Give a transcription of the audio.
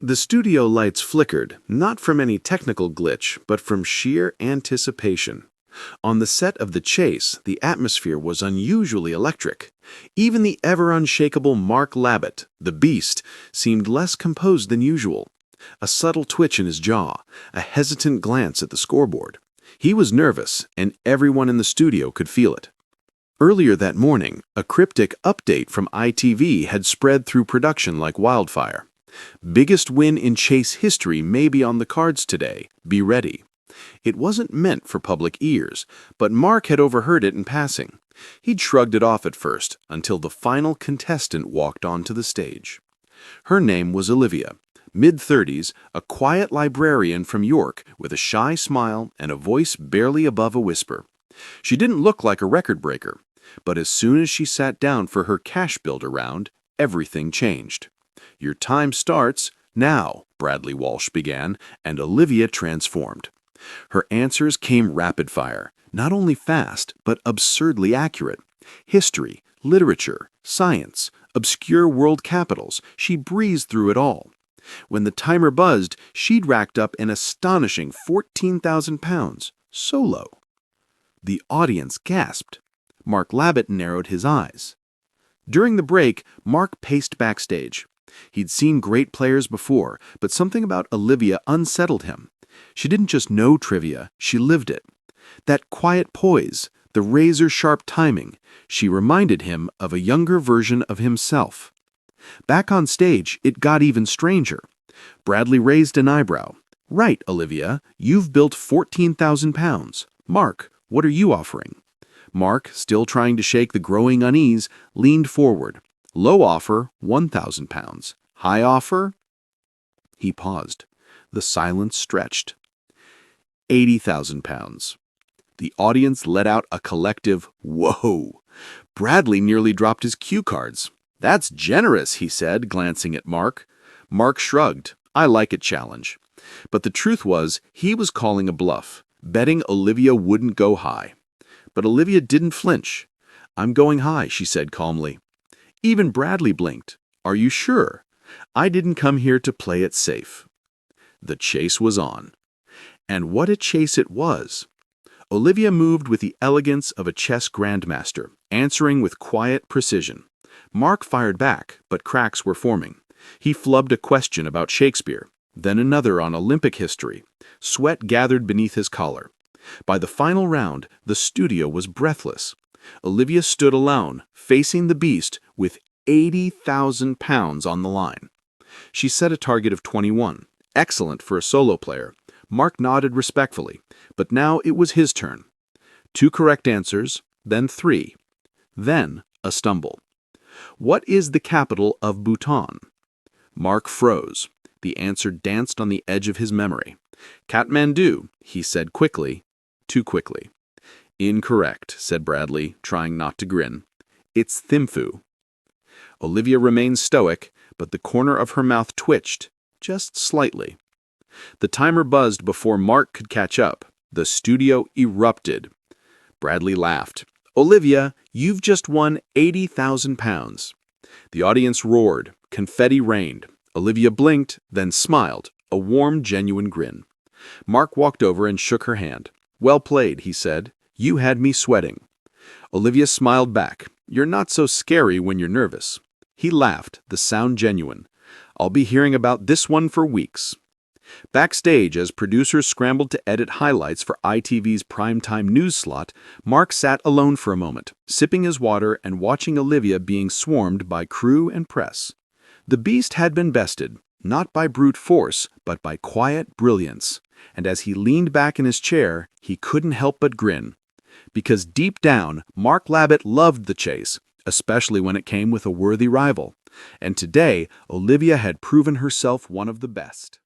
The studio lights flickered, not from any technical glitch, but from sheer anticipation. On the set of The Chase, the atmosphere was unusually electric. Even the ever-unshakable Mark Labbett, the Beast, seemed less composed than usual. A subtle twitch in his jaw, a hesitant glance at the scoreboard. He was nervous, and everyone in the studio could feel it. Earlier that morning, a cryptic update from ITV had spread through production like wildfire. Biggest win in Chase history may be on the cards today. Be ready. It wasn't meant for public ears, but Mark had overheard it in passing. He'd shrugged it off at first, until the final contestant walked onto the stage. Her name was Olivia, mid-30s, a quiet librarian from York with a shy smile and a voice barely above a whisper. She didn't look like a record breaker, but as soon as she sat down for her cash builder round, everything changed. "Your time starts now," Bradley Walsh began, and Olivia transformed. Her answers came rapid fire, not only fast, but absurdly accurate. History, literature, science, obscure world capitals, she breezed through it all. When the timer buzzed, she'd racked up an astonishing 14,000 pounds, solo. The audience gasped. Mark Labbett narrowed his eyes. During the break, Mark paced backstage. He'd seen great players before, but something about Olivia unsettled him. She didn't just know trivia, she lived it. That quiet poise, the razor-sharp timing, she reminded him of a younger version of himself. Back on stage, it got even stranger. Bradley raised an eyebrow. "Right, Olivia, you've built 14,000 pounds. Mark, what are you offering?" Mark, still trying to shake the growing unease, leaned forward. "Low offer, 1,000 pounds. High offer?" He paused. The silence stretched. 80,000 pounds. The audience let out a collective whoa. Bradley nearly dropped his cue cards. "That's generous," he said, glancing at Mark. Mark shrugged. "I like a challenge." But the truth was, he was calling a bluff, betting Olivia wouldn't go high. But Olivia didn't flinch. "I'm going high," she said calmly. Even Bradley blinked. "Are you sure? I didn't come here to play it safe." The chase was on. And what a chase it was! Olivia moved with the elegance of a chess grandmaster, answering with quiet precision. Mark fired back, but cracks were forming. He flubbed a question about Shakespeare, then another on Olympic history. Sweat gathered beneath his collar. By the final round, the studio was breathless. Olivia stood alone, facing the Beast, with 80,000 pounds on the line. She set a target of 21, excellent for a solo player. Mark nodded respectfully, but now it was his turn. 2 correct answers, then 3. Then a stumble. "What is the capital of Bhutan?" Mark froze. The answer danced on the edge of his memory. "Kathmandu," he said quickly, too quickly. "Incorrect," said Bradley, trying not to grin. "It's Thimphu." Olivia remained stoic, but the corner of her mouth twitched, just slightly. The timer buzzed before Mark could catch up. The studio erupted. Bradley laughed. "Olivia, you've just won 80,000 pounds." The audience roared. Confetti rained. Olivia blinked, then smiled, a warm, genuine grin. Mark walked over and shook her hand. "Well played," he said. "You had me sweating." Olivia smiled back. "You're not so scary when you're nervous." He laughed, the sound genuine. "I'll be hearing about this one for weeks." Backstage, as producers scrambled to edit highlights for ITV's primetime news slot, Mark sat alone for a moment, sipping his water and watching Olivia being swarmed by crew and press. The Beast had been bested, not by brute force, but by quiet brilliance. And as he leaned back in his chair, he couldn't help but grin. Because deep down, Mark Labbett loved the chase, especially when it came with a worthy rival. And today, Olivia had proven herself one of the best.